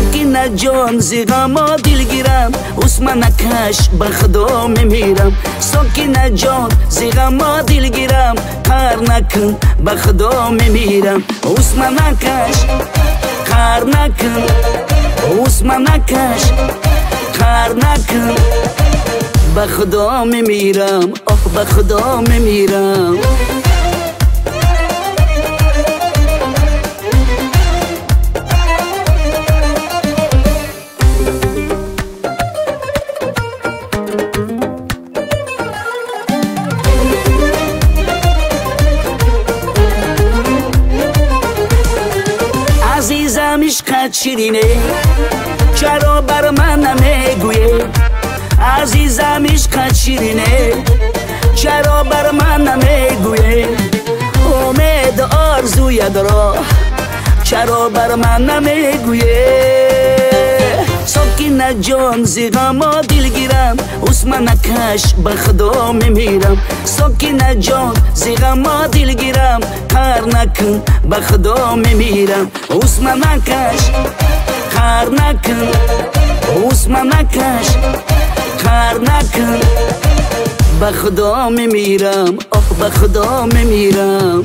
سکینه جان زیغما دلگیرم عثمان کش به خدا میمیرم سکینه جان زیغما دلگیرم کار نکن به خدا میمیرم عثمان کش کار نکن عثمان کش کار نکن به خدا میمیرم به خدا میمیرم عزیزم عشقت شیرینه چرا بر من نمیگویی عزیزم عشقت شیرینه چرا بر من نمیگویی امید آرزوی دارم چرا بر من نمیگویی سکینه جان زیغما دلگیرم عثمان کش به خدا میمیرم سکینه جان زیغما دلگیرم کار نکن به خدا میمیرم عثمان کش کار نکن عثمان کش کار نکن به خدا میمیرم به خدا میمیرم